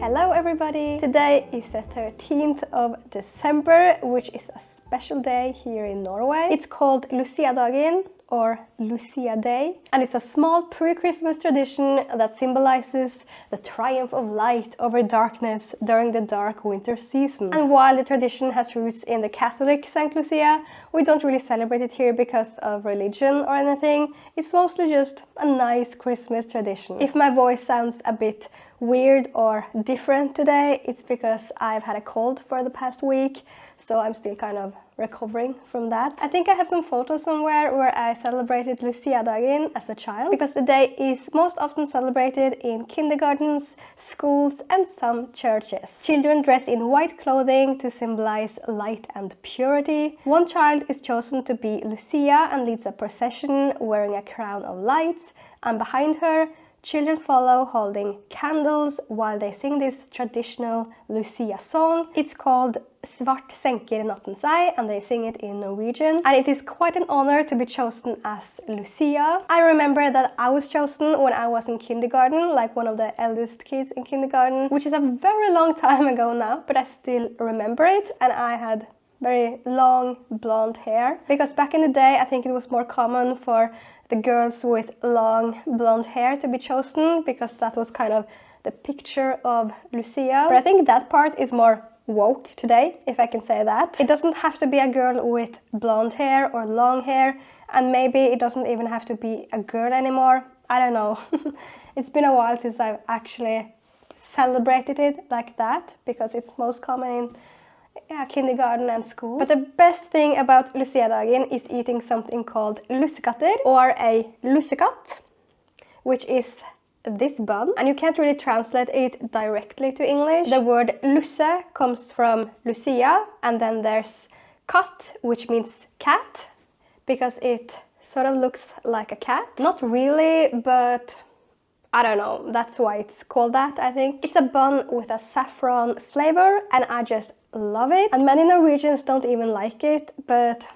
Hello everybody! Today is the 13th of December, which is a special day here in Norway. It's called Lucia-dagen or Lucia Day, and it's a small pre-Christmas tradition that symbolizes the triumph of light over darkness during the dark winter season. And while the tradition has roots in the Catholic Saint Lucia, we don't really celebrate it here because of religion or anything. It's mostly just a nice Christmas tradition. If my voice sounds a bit weird or different today, it's because I've had a cold for the past week, so I'm still kind of recovering from that. I think I have some photos somewhere where I celebrated Lucia-dagen as a child, because the day is most often celebrated in kindergartens, schools and some churches. Children dress in white clothing to symbolize light and purity. One child is chosen to be Lucia and leads a procession wearing a crown of lights, and behind her children follow holding candles while they sing this traditional Lucia song. It's called Svart senker natten seg, and they sing it in Norwegian. And it is quite an honor to be chosen as Lucia. I remember that I was chosen when I was in kindergarten, like one of the eldest kids in kindergarten, which is a very long time ago now, but I still remember it. And I had very long blonde hair, because back in the day I think it was more common for the girls with long blonde hair to be chosen, because that was kind of the picture of Lucia. But I think that part is more woke today, if I can say that. It doesn't have to be a girl with blonde hair or long hair, and maybe it doesn't even have to be a girl anymore. I don't know. It's been a while since I've actually celebrated it like that, because it's most common in kindergarten and school. But the best thing about Lucia-dagen is eating something called lussekatter, or a lussekatt, which is this bun, and you can't really translate it directly to English. The word lusse comes from Lucia, and then there's katt, which means cat, because it sort of looks like a cat. Not really, but I don't know, that's why it's called that, I think. It's a bun with a saffron flavor, and I just love it. And many Norwegians don't even like it, but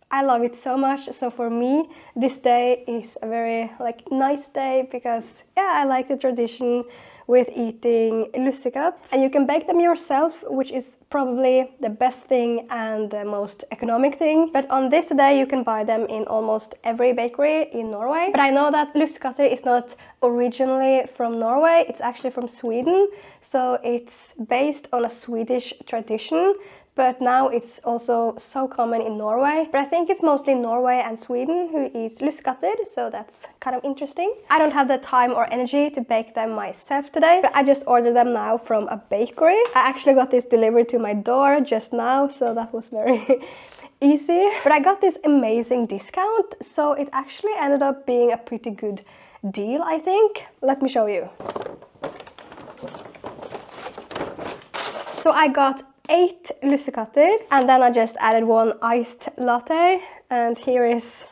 I love it so much. So for me, this day is a very nice day, because I like the tradition with eating lussekatt. And you can bake them yourself, which is probably the best thing and the most economic thing. But on this day you can buy them in almost every bakery in Norway. But I know that lussekatter is not originally from Norway, it's actually from Sweden. So it's based on a Swedish tradition, but now it's also so common in Norway. But I think it's mostly Norway and Sweden who eats lussekatter, so that's kind of interesting. I don't have the time or energy to bake them myself today, but I just ordered them now from a bakery. I actually got this delivered to my door just now, so that was very easy. But I got this amazing discount, so it actually ended up being a pretty good deal, I think. Let me show you. So I got 8 lussekatter, and then I just added 1 iced latte, and here is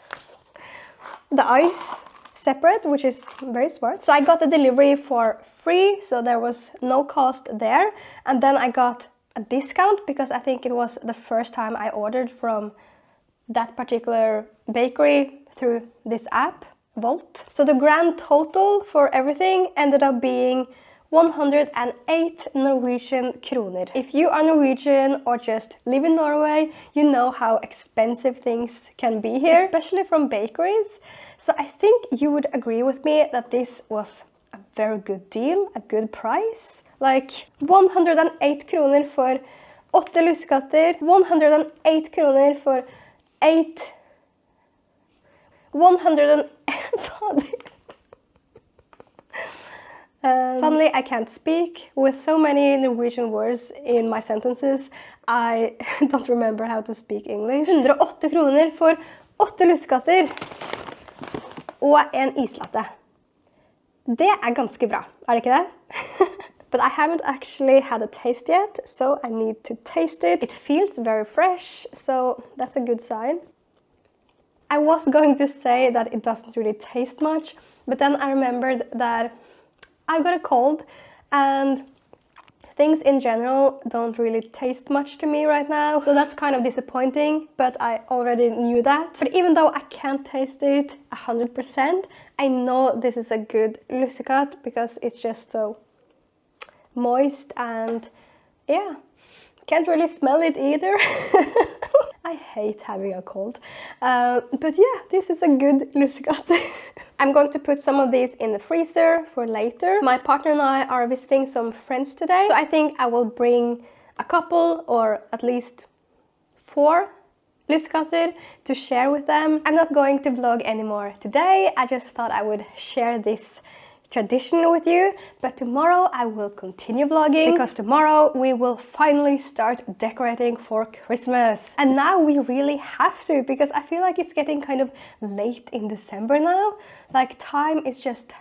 the ice separate, which is very smart. So I got the delivery for free, so there was no cost there. And then I got a discount because I think it was the first time I ordered from that particular bakery through this app, Volt. So the grand total for everything ended up being 108 Norwegian kroner. If you are Norwegian or just live in Norway, you know how expensive things can be here, especially from bakeries. So I think you would agree with me that this was a very good deal, a good price. Like 108 kroner for 8 lussekatter, 108 kroner for 8... 100 Suddenly I can't speak. With so many Norwegian words in my sentences, I don't remember how to speak English. 108 kroner for 8 lussekatter og en islatte. Det ganske bra, det ikke det? But I haven't actually had a taste yet, so I need to taste it. It feels very fresh, so that's a good sign. I was going to say that it doesn't really taste much, but then I remembered that I got a cold and things in general don't really taste much to me right now, so that's kind of disappointing, but I already knew that. But even though I can't taste it 100%, I know this is a good lussekatt because it's just so moist and yeah, can't really smell it either. I hate having a cold. But yeah, this is a good lussekatter. I'm going to put some of these in the freezer for later. My partner and I are visiting some friends today, so I think I will bring a couple or at least 4 lussekatter to share with them. I'm not going to vlog anymore today. I just thought I would share this tradition with you, but tomorrow I will continue vlogging because tomorrow we will finally start decorating for Christmas. And now we really have to, because I feel like it's getting kind of late in December now. Like, time is just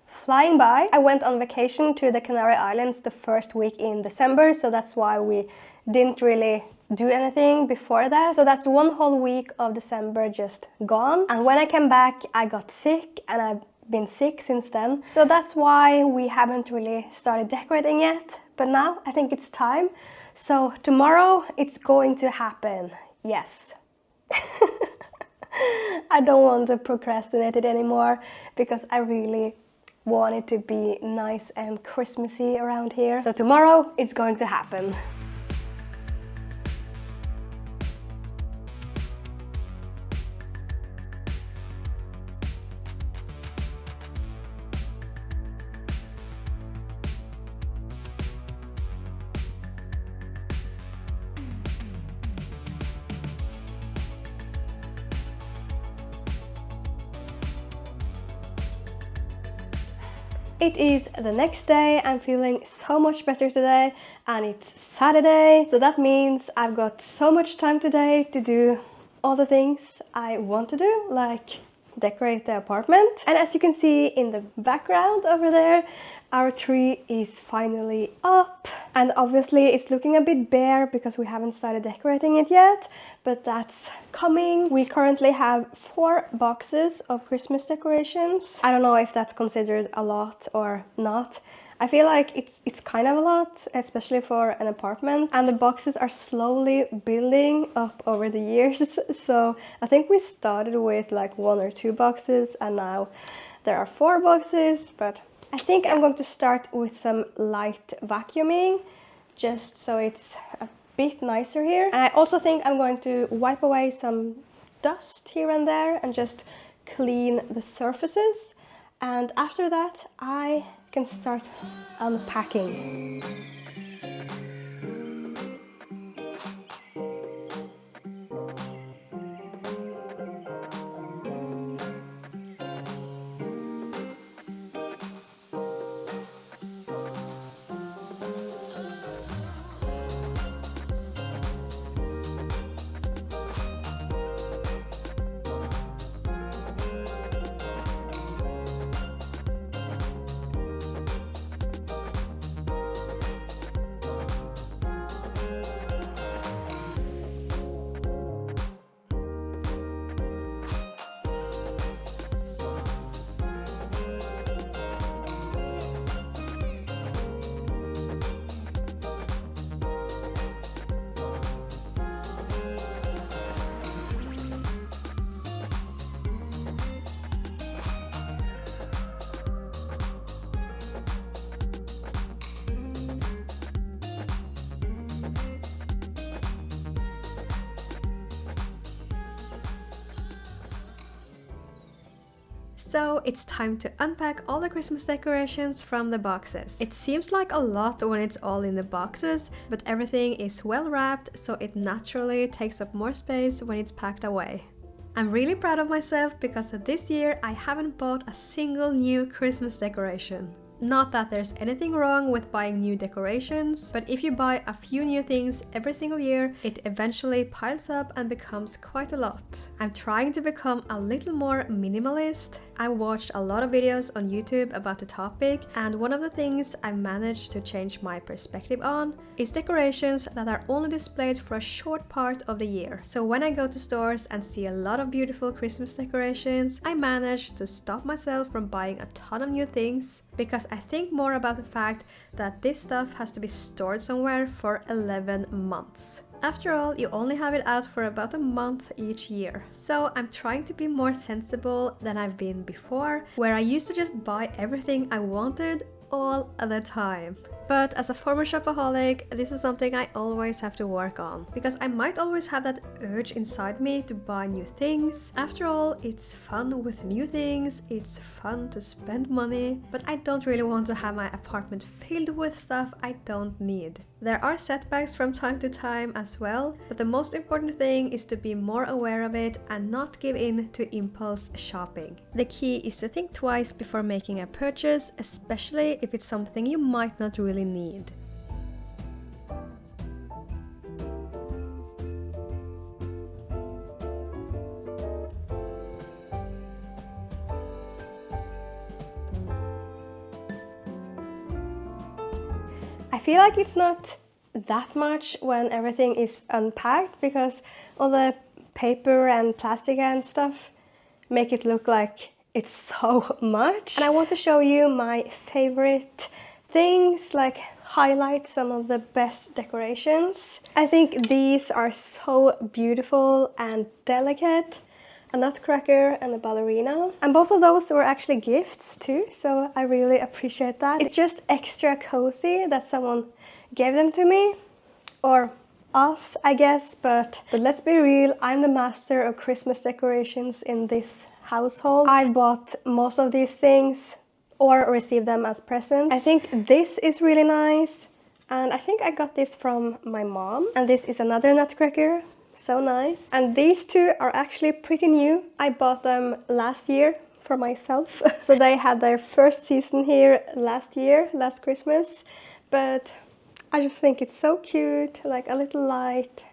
flying by. I went on vacation to the Canary Islands the first week in December, so that's why we didn't really do anything before that. So that's 1 whole week of December just gone. And when I came back, I got sick, and I've been sick since then. So that's why we haven't really started decorating yet. But now I think it's time. So tomorrow it's going to happen. Yes. I don't want to procrastinate it anymore because I really want it to be nice and Christmassy around here. So tomorrow it's going to happen. It is the next day. I'm feeling so much better today, and it's Saturday, so that means I've got so much time today to do all the things I want to do, like decorate the apartment. And as you can see in the background over there, our tree is finally up, and obviously it's looking a bit bare because we haven't started decorating it yet, but that's coming. We currently have 4 boxes of Christmas decorations. I don't know if that's considered a lot or not. I feel like it's kind of a lot, especially for an apartment, and the boxes are slowly building up over the years. So I think we started with like 1 or 2 boxes, and now there are 4 boxes. But I think I'm going to start with some light vacuuming, just so it's a bit nicer here. And I also think I'm going to wipe away some dust here and there and just clean the surfaces. And after that, I can start unpacking. So it's time to unpack all the Christmas decorations from the boxes. It seems like a lot when it's all in the boxes, but everything is well wrapped, so it naturally takes up more space when it's packed away. I'm really proud of myself because this year I haven't bought a single new Christmas decoration. Not that there's anything wrong with buying new decorations, but if you buy a few new things every single year, it eventually piles up and becomes quite a lot. I'm trying to become a little more minimalist. I watched a lot of videos on YouTube about the topic, and one of the things I've managed to change my perspective on is decorations that are only displayed for a short part of the year. So when I go to stores and see a lot of beautiful Christmas decorations, I manage to stop myself from buying a ton of new things, because I think more about the fact that this stuff has to be stored somewhere for 11 months. After all, you only have it out for about a month each year. So I'm trying to be more sensible than I've been before, where I used to just buy everything I wanted all the time. But as a former shopaholic, this is something I always have to work on, because I might always have that urge inside me to buy new things. After all, it's fun with new things, it's fun to spend money, but I don't really want to have my apartment filled with stuff I don't need. There are setbacks from time to time as well, but the most important thing is to be more aware of it and not give in to impulse shopping. The key is to think twice before making a purchase, especially if it's something you might not really need. I feel like it's not that much when everything is unpacked, because all the paper and plastic and stuff make it look like it's so much. And I want to show you my favorite things, like highlight some of the best decorations. I think these are so beautiful and delicate. A nutcracker and a ballerina. And both of those were actually gifts too, so I really appreciate that. It's just extra cozy that someone gave them to me, or us, I guess, but let's be real, I'm the master of Christmas decorations in this household. I've bought most of these things or received them as presents. I think this is really nice, and I think I got this from my mom. And this is another nutcracker. So nice. And these two are actually pretty new. I bought them last year for myself. So they had their first season here last year, last Christmas. But I just think it's so cute, like a little light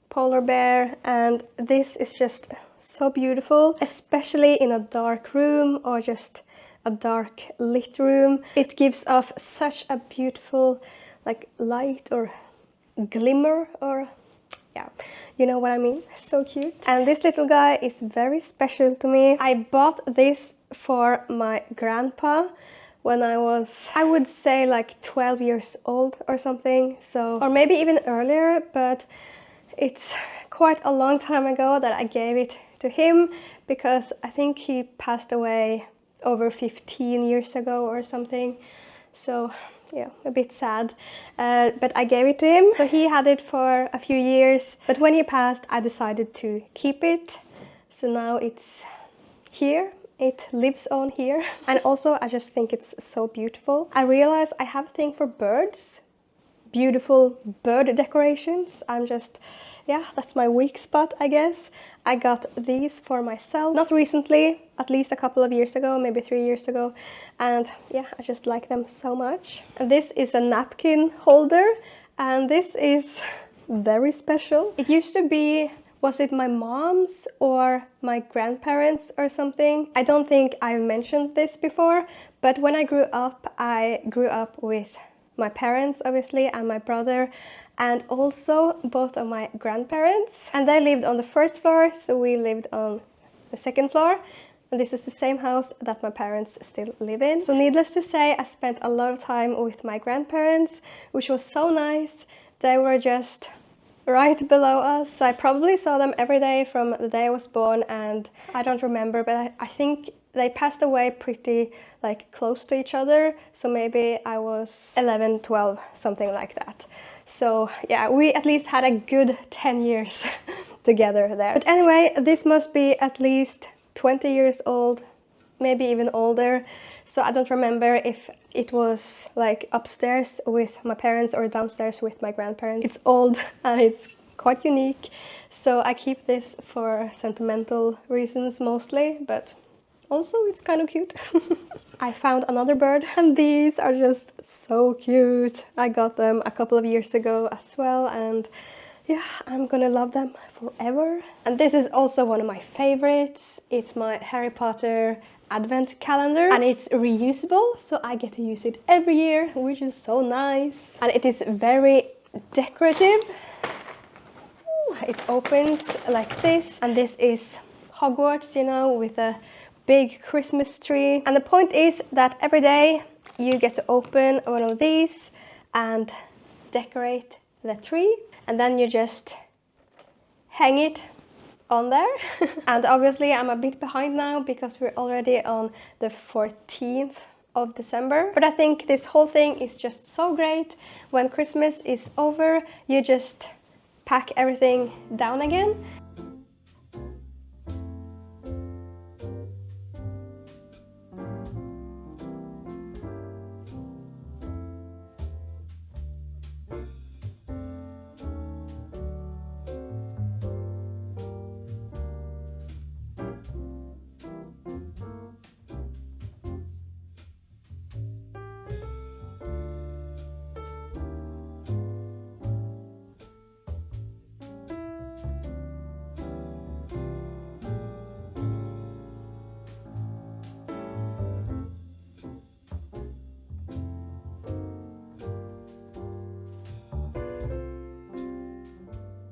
polar bear. And this is just so beautiful, especially in a dark room or just a dark lit room. It gives off such a beautiful like light or glimmer, or yeah, you know what I mean. So cute. And this little guy is very special to me. I bought this for my grandpa when I was, I would say, like 12 years old or something. So, or maybe even earlier, but it's quite a long time ago that I gave it to him, because I think he passed away over 15 years ago or something. So yeah, a bit sad, but I gave it to him. So he had it for a few years, but when he passed, I decided to keep it. So now it's here, it lives on here. And also I just think it's so beautiful. I realize I have a thing for birds, beautiful bird decorations. I'm just, yeah, that's my weak spot, I guess. I got these for myself, not recently, at least a couple of years ago, maybe 3 years ago. And yeah, I just like them so much. And this is a napkin holder, and this is very special. It used to be, was it my mom's or my grandparents or something? I don't think I've mentioned this before, but when I grew up with my parents, obviously, and my brother, and also both of my grandparents. And they lived on the first floor, so we lived on the second floor. And this is the same house that my parents still live in. So needless to say, I spent a lot of time with my grandparents, which was so nice. They were just right below us. So I probably saw them every day from the day I was born, and I don't remember, but I think they passed away pretty like close to each other. So maybe I was 11, 12, something like that. So yeah, we at least had a good 10 years together there. But anyway, this must be at least 20 years old, maybe even older. So I don't remember if it was like upstairs with my parents or downstairs with my grandparents. It's old and it's quite unique. So I keep this for sentimental reasons mostly, but also it's kind of cute. I found another bird, and these are just so cute. I got them a couple of years ago as well, and yeah, I'm gonna love them forever. And this is also one of my favorites. It's my Harry Potter advent calendar, and it's reusable, so I get to use it every year, which is so nice. And it is very decorative. It opens like this, and this is Hogwarts, you know, with a big Christmas tree. And the point is that every day you get to open one of these and decorate the tree, and then you just hang it on there. And obviously I'm a bit behind now because we're already on the 14th of December. But I think this whole thing is just so great. When Christmas is over, you just pack everything down again.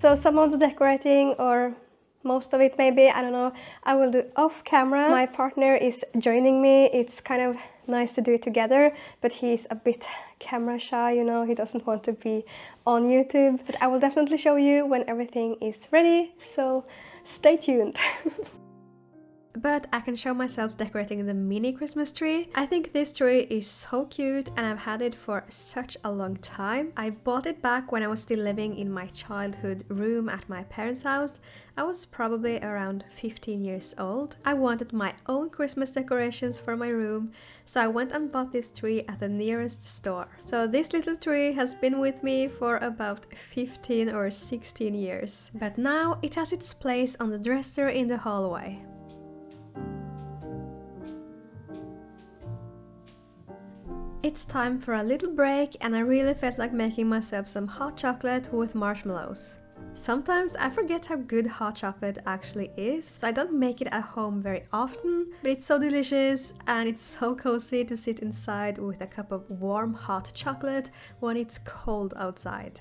So some of the decorating, or most of it maybe, I don't know, I will do off camera. My partner is joining me. It's kind of nice to do it together, but he's a bit camera shy, you know, he doesn't want to be on YouTube. But I will definitely show you when everything is ready, so stay tuned. But I can show myself decorating the mini Christmas tree. I think this tree is so cute and I've had it for such a long time. I bought it back when I was still living in my childhood room at my parents' house. I was probably around 15 years old. I wanted my own Christmas decorations for my room, so I went and bought this tree at the nearest store. So this little tree has been with me for about 15 or 16 years. But now it has its place on the dresser in the hallway. It's time for a little break and I really felt like making myself some hot chocolate with marshmallows. Sometimes I forget how good hot chocolate actually is, so I don't make it at home very often, but it's so delicious and it's so cozy to sit inside with a cup of warm hot chocolate when it's cold outside.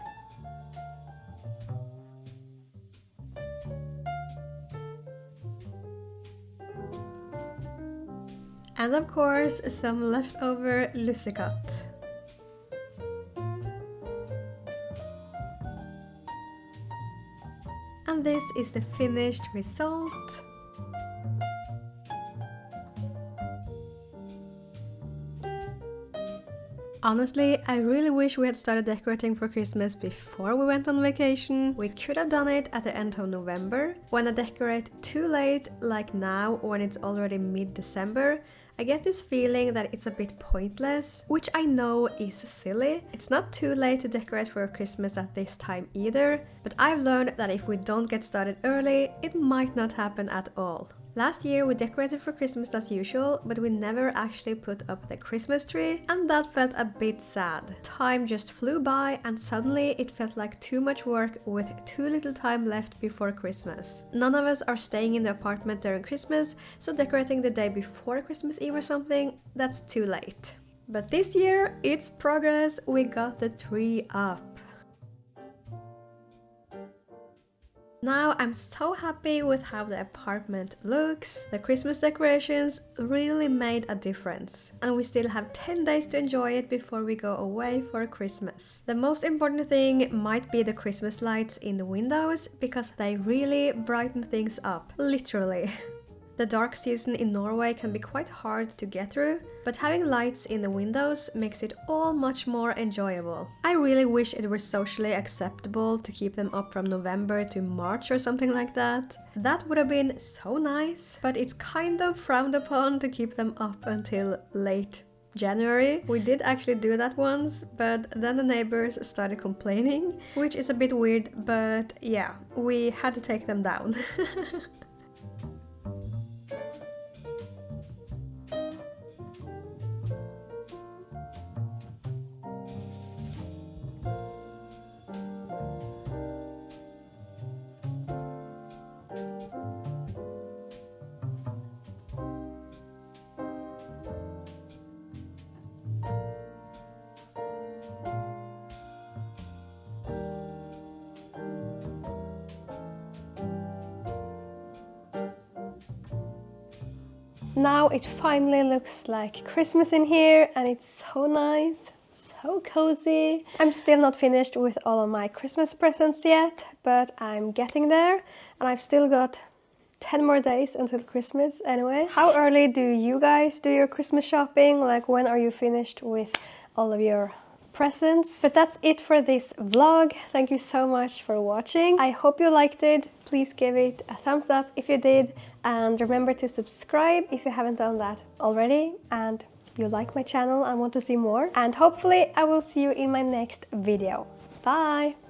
And of course, some leftover lussekatt. And this is the finished result. Honestly, I really wish we had started decorating for Christmas before we went on vacation. We could have done it at the end of November. When I decorate too late, like now when it's already mid-December, I get this feeling that it's a bit pointless, which I know is silly. It's not too late to decorate for Christmas at this time either, but I've learned that if we don't get started early, it might not happen at all. Last year we decorated for Christmas as usual, but we never actually put up the Christmas tree, and that felt a bit sad. Time just flew by and suddenly it felt like too much work with too little time left before Christmas. None of us are staying in the apartment during Christmas, so decorating the day before Christmas Eve or something, that's too late. But this year, it's progress, we got the tree up. Now I'm so happy with how the apartment looks. The Christmas decorations really made a difference. And we still have 10 days to enjoy it before we go away for Christmas. The most important thing might be the Christmas lights in the windows, because they really brighten things up, literally. The dark season in Norway can be quite hard to get through, but having lights in the windows makes it all much more enjoyable. I really wish it were socially acceptable to keep them up from November to March or something like that. That would have been so nice, but it's kind of frowned upon to keep them up until late January. We did actually do that once, but then the neighbors started complaining, which is a bit weird, but yeah, we had to take them down. Now it finally looks like Christmas in here, and it's so nice, so cozy. I'm still not finished with all of my Christmas presents yet, but I'm getting there, and I've still got 10 more days until Christmas anyway. How early do you guys do your Christmas shopping? Like, when are you finished with all of your presents? But that's it for this vlog. Thank you so much for watching. I hope you liked it. Please give it a thumbs up if you did, and remember to subscribe if you haven't done that already and you like my channel and want to see more. And hopefully I will see you in my next video. Bye!